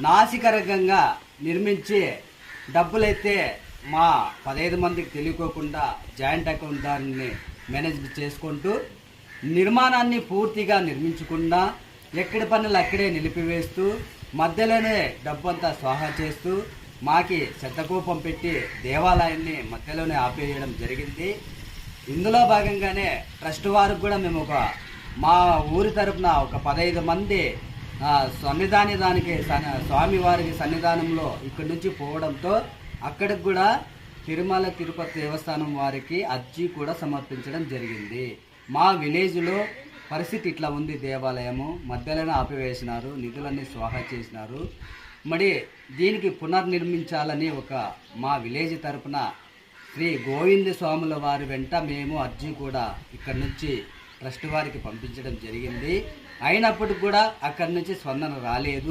నాసికరంగా నిర్మించి డబ్బులైతే మా 15 మందికి తెలియకోకుండా జాయింట్ అకౌంట్ దాన్ని మేనేజ్ చేసుకుంటూ నిర్మాణాన్ని పూర్తిగా నిర్మించకుండా ఎక్కడి పనులు అక్కడే నిలిపివేస్తూ మధ్యలోనే డబ్బంతా స్వాహా చేస్తూ మాకి చెత్తకూపం పెట్టి దేవాలయాన్ని మధ్యలోనే ఆపేయడం జరిగింది. ఇందులో భాగంగానే ట్రస్ట్ వారికి కూడా మేము మా ఊరి తరపున ఒక 15 మంది సన్నిధానానికి స్వామివారికి సన్నిధానంలో ఇక్కడి నుంచి పోవడంతో అక్కడికి కూడా తిరుమల తిరుపతి దేవస్థానం వారికి అర్జీ కూడా సమర్పించడం జరిగింది. మా విలేజ్లో పరిస్థితి ఇట్లా ఉంది, దేవాలయము మధ్యలోనే ఆపివేసినారు, నిధులన్నీ స్వాహా చేసినారు. మరి దీనికి పునర్నిర్మించాలని మా విలేజ్ తరపున శ్రీ గోవింద స్వాముల వారి వెంట మేము అర్జీ కూడా ఇక్కడి నుంచి ట్రస్ట్ వారికి పంపించడం జరిగింది. అయినప్పటికీ కూడా అక్కడి నుంచి స్పందన రాలేదు.